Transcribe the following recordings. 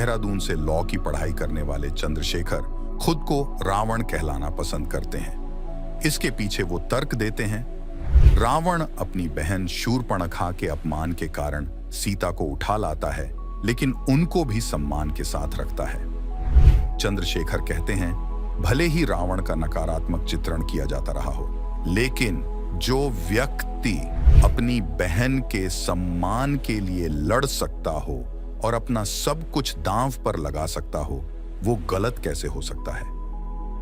देहरादून से लॉ की पढ़ाई करने वाले चंद्रशेखर खुद को रावण कहलाना पसंद करते हैं। इसके पीछे वो तर्क देते हैं, रावण अपनी बहन शूर्पणखा के अपमान के कारण सीता को उठा लाता है, लेकिन उनको भी सम्मान के साथ रखता है। चंद्रशेखर कहते हैं, भले ही रावण का नकारात्मक चित्रण किया जाता रहा हो, लेकिन जो व्यक्ति अपनी बहन के सम्मान के लिए लड़ सकता हो और अपना सब कुछ दांव पर लगा सकता हो, वो गलत कैसे हो सकता है।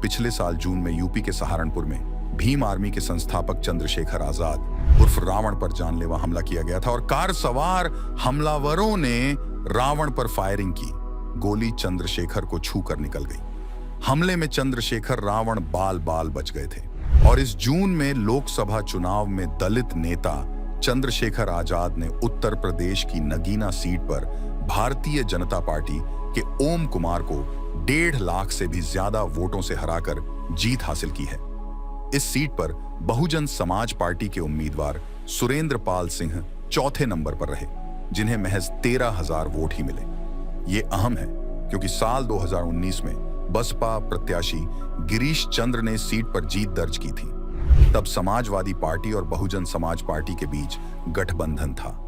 पिछले साल जून में यूपी के सहारनपुर में भीम आर्मी के संस्थापक चंद्रशेखर आजाद उर्फ रावण पर जानलेवा हमला किया गया था और कार सवार हमलावरों ने रावण पर फायरिंग की। गोली चंद्रशेखर को छूकर निकल गई। हमले में चंद्रशेखर रावण बाल बाल बच गए थे और इस जून में लोकसभा चुनाव में दलित नेता चंद्रशेखर आजाद ने उत्तर प्रदेश की नगीना सीट पर भारतीय जनता पार्टी के ओम कुमार को 1.5 लाख से भी ज्यादा वोटों से हराकर जीत हासिल की है। इस सीट पर बहुजन समाज पार्टी के उम्मीदवार सुरेंद्र पाल सिंह चौथे नंबर पर रहे, जिन्हें महज 13,000 वोट ही मिले। ये अहम है क्योंकि साल 2019 में बसपा प्रत्याशी गिरीश चंद्र ने सीट पर जीत दर्ज की थी। तब समाजवादी पार्टी और बहुजन समाज पार्टी के बीच गठबंधन था।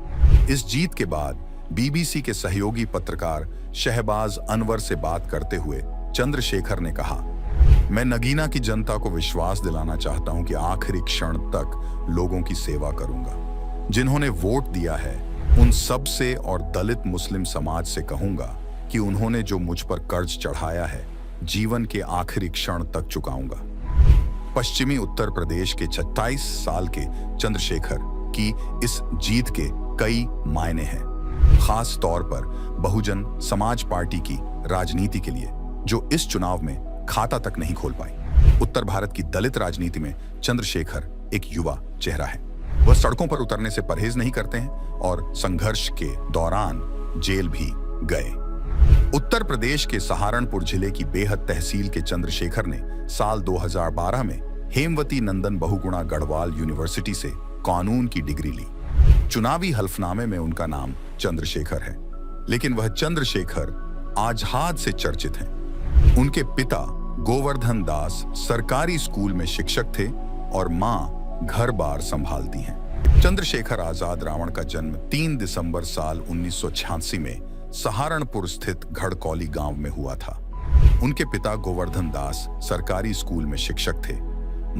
इस जीत के बाद बीबीसी के सहयोगी पत्रकार शहबाज अनवर से बात करते हुए चंद्रशेखर ने कहा, मैं नगीना की जनता को विश्वास दिलाना चाहता हूं कि आखिरी क्षण तक लोगों की सेवा करूंगा। जिन्होंने वोट दिया है उन सब से और दलित मुस्लिम समाज से कहूंगा कि उन्होंने जो मुझ पर कर्ज चढ़ाया है, जीवन के आखिरी क्षण तक चुकाऊंगा। पश्चिमी उत्तर प्रदेश के 27 साल के चंद्रशेखर की इस जीत के कई मायने हैं, खास तौर पर बहुजन समाज पार्टी की राजनीति के लिए, जो इस चुनाव में खाता तक नहीं खोल पाई। उत्तर भारत की दलित राजनीति में चंद्रशेखर एक युवा चेहरा है। वह सड़कों पर उतरने से परहेज नहीं करते हैं और संघर्ष के दौरान जेल भी गए। उत्तर प्रदेश के सहारनपुर जिले की बेहद तहसील के चंद्रशेखर ने साल 2012 में हेमवती नंदन बहुगुणा गढ़वाल यूनिवर्सिटी से कानून की डिग्री ली। चुनावी हल्फनामे में उनका नाम चंद्रशेखर है, लेकिन वह चंद्रशेखर आजाद से चर्चित हैं। उनके पिता गोवर्धन दास सरकारी स्कूल में शिक्षक थे और मां घर बार संभालती हैं। चंद्रशेखर आजाद रावण का जन्म 3 दिसंबर साल 1986 में सहारनपुर स्थित घड़कौली गांव में हुआ था। उनके पिता गोवर्धन दास सरकारी स्कूल में शिक्षक थे।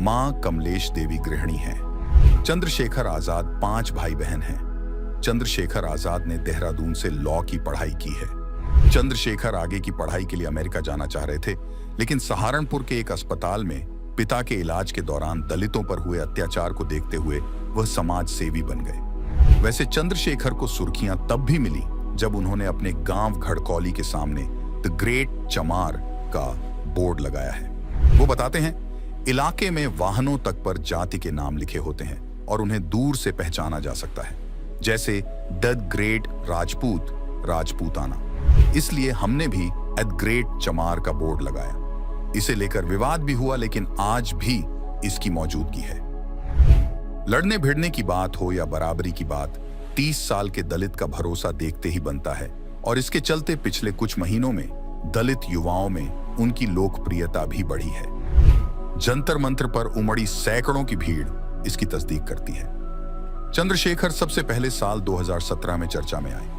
मां कमलेश देवी गृहिणी हैं। चंद्रशेखर आजाद 5 भाई बहन हैं। चंद्रशेखर आजाद ने देहरादून से लॉ की पढ़ाई की है। चंद्रशेखर आगे की पढ़ाई के लिए अमेरिका जाना चाह रहे थे, लेकिन सहारनपुर के एक अस्पताल में पिता के इलाज के दौरान दलितों पर हुए अत्याचार को देखते हुए वह समाज सेवी बन गए। वैसे चंद्रशेखर को सुर्खियां तब भी मिली जब उन्होंने अपने गांव घड़कौली के सामने द ग्रेट चमार का बोर्ड लगाया है। वो बताते हैं, इलाके में वाहनों तक पर जाति के नाम लिखे होते हैं और उन्हें दूर से पहचाना जा सकता है, जैसे द ग्रेट राजपूत, राजपूताना। इसलिए हमने भी द ग्रेट चमार का बोर्ड लगाया। इसे लेकर विवाद भी हुआ, लेकिन आज भी इसकी मौजूदगी है। लड़ने भिड़ने की बात हो या बराबरी की बात, 30 साल के दलित का भरोसा देखते ही बनता है और इसके चलते पिछले कुछ महीनों में दलित युवाओं में उनकी लोकप्रियता भी बढ़ी है। जंतर मंतर पर उमड़ी सैकड़ों की भीड़ इसकी तस्दीक करती है। चंद्रशेखर सबसे पहले साल 2017 में चर्चा में आए।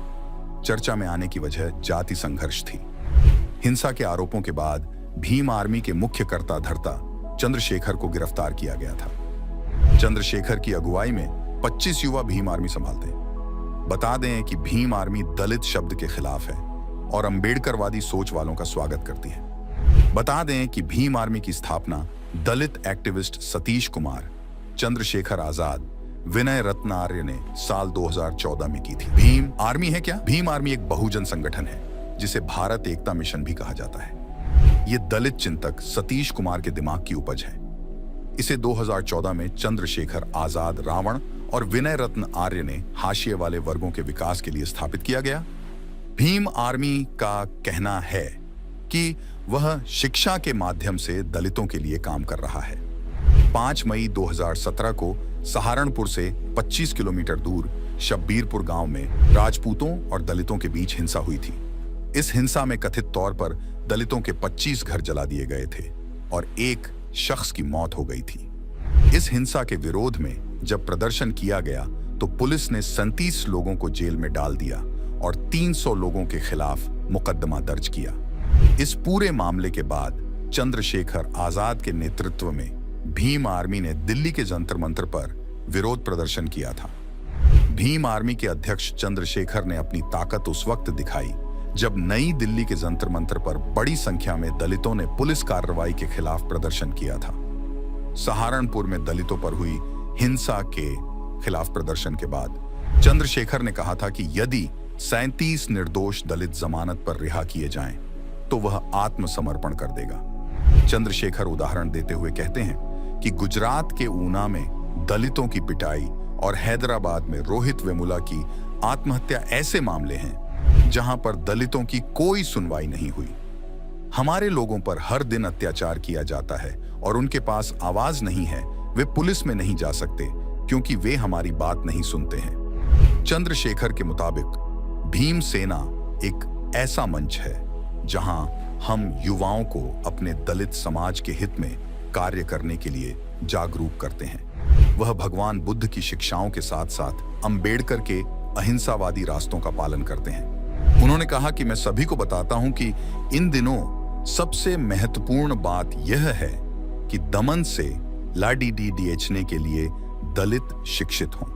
चर्चा में आने की वजह जाति संघर्ष थी। हिंसा के आरोपों के बाद भीम आर्मी के मुख्य कर्ता धर्ता चंद्रशेखर को गिरफ्तार किया गया था। चंद्रशेखर की अगुवाई में 25 युवा भीम आर्मी संभालते हैं। बता दें कि भीम आर्मी दलित शब्द के खिलाफ है और अंबेडकरवादी सोच वालों का स्वागत करती है। बता दें कि भीम आर्मी की स्थापना दलित एक्टिविस्ट सतीश कुमार, चंद्रशेखर आजाद, विनय रत्न आर्य ने साल 2014 में की थी। भीम आर्मी है क्या? भीम आर्मी एक बहुजन संगठन है जिसे भारत एकता मिशन भी कहा जाता है। ये दलित चिंतक सतीश कुमार के दिमाग की उपज है। इसे 2014 में चंद्रशेखर आजाद रावण और विनय रत्न आर्य ने हाशिए वाले वर्गों के विकास के लिए स्थापित किया गया। भीम आर्मी का कहना है कि वह शिक्षा के माध्यम से दलितों के लिए काम कर रहा है। 5 मई 2017 को सहारनपुर से 25 किलोमीटर दूर शब्बीरपुर गांव में राजपूतों और दलितों के बीच हिंसा हुई थी। इस हिंसा में कथित तौर पर दलितों के 25 घर जला दिए गए थे और एक शख्स की मौत हो गई थी। इस हिंसा के विरोध में जब प्रदर्शन किया गया तो पुलिस ने 37 लोगों को जेल में डाल दिया और 300 लोगों के खिलाफ मुकदमा दर्ज किया। इस पूरे मामले के बाद चंद्रशेखर आजाद के नेतृत्व में भीम आर्मी ने दिल्ली के जंतर मंतर पर विरोध प्रदर्शन किया था। भीम आर्मी के अध्यक्ष चंद्रशेखर ने अपनी ताकत उस वक्त दिखाई जब नई दिल्ली के जंतर मंतर पर बड़ी संख्या में दलितों ने पुलिस कार्रवाई के खिलाफ प्रदर्शन किया था। सहारनपुर में दलितों पर हुई हिंसा के खिलाफ प्रदर्शन के बाद चंद्रशेखर ने कहा था कि यदि 37 निर्दोष दलित जमानत पर रिहा किए जाएं, तो वह आत्मसमर्पण कर देगा। चंद्रशेखर उदाहरण देते हुए कहते हैं कि गुजरात के ऊना में दलितों की पिटाई और हैदराबाद में रोहित वेमुला की आत्महत्या ऐसे मामले हैं जहां पर दलितों की कोई सुनवाई नहीं हुई। हमारे लोगों पर हर दिन अत्याचार किया जाता है और उनके पास आवाज नहीं है। वे पुलिस में नहीं जा सकते क्योंकि वे हमारी बात नहीं सुनते हैं। चंद्रशेखर के मुताबिक भीम सेना एक ऐसा मंच है जहां हम युवाओं को अपने दलित समाज के हित में कार्य करने के लिए जागरूक करते हैं। वह भगवान बुद्ध की शिक्षाओं के साथ साथ अंबेडकर के अहिंसावादी रास्तों का पालन करते हैं। उन्होंने कहा कि मैं सभी को बताता हूं कि इन दिनों सबसे महत्वपूर्ण बात यह है कि दमन से लाडीडीडीएचने के लिए दलित शिक्षित हों।